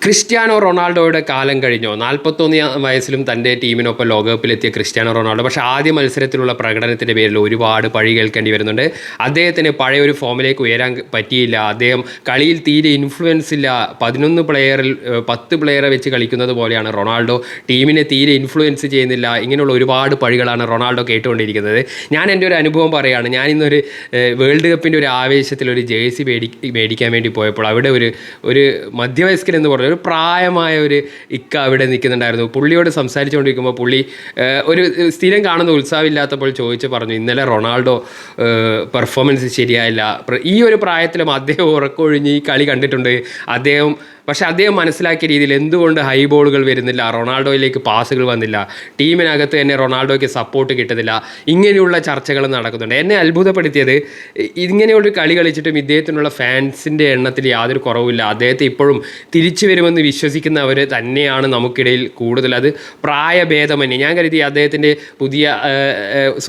Cristiano റൊണാൾഡോയുടെ കാലം കഴിഞ്ഞോ? 41 വയസ്സിലും തൻ്റെ ടീമിനൊപ്പം ലോകകപ്പിലെത്തിയ ക്രിസ്ത്യാനോ റൊണാൾഡോ പക്ഷേ ആദ്യ മത്സരത്തിലുള്ള പ്രകടനത്തിൻ്റെ പേരിൽ ഒരുപാട് പഴി കേൾക്കേണ്ടി വരുന്നുണ്ട്. അദ്ദേഹത്തിന് പഴയ ഒരു ഫോമിലേക്ക് ഉയരാൻ പറ്റിയില്ല. അദ്ദേഹം കളിയിൽ തീരെ ഇൻഫ്ലുവൻസ് ഇല്ല. 11 പ്ലെയറിൽ 10 പ്ലെയറെ വെച്ച് കളിക്കുന്നത് പോലെയാണ് റൊണാൾഡോ. ടീമിനെ തീരെ ഇൻഫ്ലുവൻസ് ചെയ്യുന്നില്ല. ഇങ്ങനെയുള്ള ഒരുപാട് പഴികളാണ് റൊണാൾഡോ കേട്ടുകൊണ്ടിരിക്കുന്നത്. ഞാൻ എൻ്റെ ഒരു അനുഭവം പറയുകയാണ്. ഞാനിന്നൊരു വേൾഡ് കപ്പിൻ്റെ ഒരു ആവേശത്തിൽ ഒരു ജേഴ്സി മേടിക്കാൻ വേണ്ടി പോയപ്പോൾ അവിടെ ഒരു മധ്യവയസ്കൻ എന്ന് പറഞ്ഞ ഒരു പ്രായമായ ഒരു ഇക്ക അവിടെ നിൽക്കുന്നുണ്ടായിരുന്നു. പുള്ളിയോട് സംസാരിച്ചുകൊണ്ടിരിക്കുമ്പോൾ പുള്ളി ഒരു സ്ഥിരം കാണുന്ന ഉത്സാഹമില്ലാത്തപ്പോൾ ചോദിച്ച് പറഞ്ഞു, ഇന്നലെ റൊണാൾഡോ പെർഫോമൻസ് ശരിയായില്ല. ഈ ഒരു പ്രായത്തിലും അദ്ദേഹം ഉറക്കമൊഴിഞ്ഞ് ഈ കളി കണ്ടിട്ടുണ്ട്. പക്ഷേ അദ്ദേഹം മനസ്സിലാക്കിയ രീതിയിൽ എന്തുകൊണ്ട് ഹൈ ബോളുകൾ വരുന്നില്ല, റൊണാൾഡോയിലേക്ക് പാസുകൾ വന്നില്ല, ടീമിനകത്ത് തന്നെ റൊണാൾഡോയ്ക്ക് സപ്പോർട്ട് കിട്ടുന്നില്ല, ഇങ്ങനെയുള്ള ചർച്ചകൾ നടക്കുന്നുണ്ട്. എന്നെ അത്ഭുതപ്പെടുത്തിയത് ഇങ്ങനെയുള്ള കളി കളിച്ചിട്ടും ഇദ്ദേഹത്തിനുള്ള ഫാൻസിൻ്റെ എണ്ണത്തിൽ യാതൊരു കുറവില്ല. അദ്ദേഹത്തെ ഇപ്പോഴും തിരിച്ചു വരുമെന്ന് വിശ്വസിക്കുന്നവർ തന്നെയാണ് നമുക്കിടയിൽ കൂടുതൽ. അത് പ്രായഭേദമന്യേ ഞാൻ കരുതി അദ്ദേഹത്തിൻ്റെ പുതിയ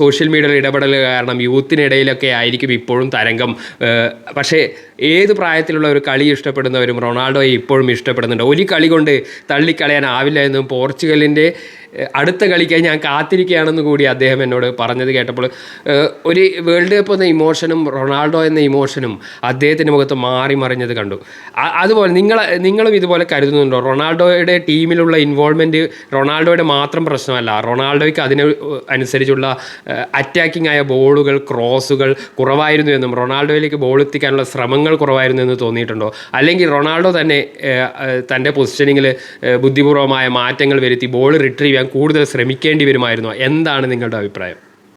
സോഷ്യൽ മീഡിയയിൽ ഇടപെടൽ കാരണം യൂത്തിനിടയിലൊക്കെ ആയിരിക്കും ഇപ്പോഴും തരംഗം. പക്ഷേ ഏത് പ്രായത്തിലുള്ള ഒരു കളി ഇഷ്ടപ്പെടുന്നവരും റൊണാൾഡോയെ ഇപ്പോഴും ഇഷ്ടപ്പെടുന്നുണ്ട്. ഒരു കളി കൊണ്ട് തള്ളിക്കളയാനാവില്ല എന്നും പോർച്ചുഗലിൻ്റെ അടുത്ത കളിക്കായി ഞാൻ കാത്തിരിക്കുകയാണെന്ന് കൂടി അദ്ദേഹം എന്നോട് പറഞ്ഞത് കേട്ടപ്പോൾ ഒരു വേൾഡ് കപ്പ് എന്ന ഇമോഷനും റൊണാൾഡോ എന്ന ഇമോഷനും അദ്ദേഹത്തിൻ്റെ മുഖത്ത് മാറി മറിഞ്ഞത് കണ്ടു. അതുപോലെ നിങ്ങളും ഇതുപോലെ കരുതുന്നുണ്ടോ? റൊണാൾഡോയുടെ ടീമിലുള്ള ഇൻവോൾവ്മെൻറ്റ് റൊണാൾഡോയുടെ മാത്രം പ്രശ്നമല്ല. റൊണാൾഡോയ്ക്ക് അനുസരിച്ചുള്ള അറ്റാക്കിംഗ് ആയ ബോളുകൾ, ക്രോസുകൾ കുറവായിരുന്നു എന്നും റൊണാൾഡോയിലേക്ക് ബോൾ എത്തിക്കാനുള്ള ശ്രമങ്ങൾ കുറവായിരുന്നു എന്ന് തോന്നിയിട്ടുണ്ടോ? അല്ലെങ്കിൽ റൊണാൾഡോ തന്നെ തൻ്റെ പൊസിഷനിങ്ങിൽ ബുദ്ധിപൂർവമായ മാറ്റങ്ങൾ വരുത്തി ബോൾ റിട്രീവ് ചെയ്യാൻ കൂടുതൽ ശ്രമിക്കേണ്ടി വരുമായിരുന്നോ? എന്താണ് നിങ്ങളുടെ അഭിപ്രായം?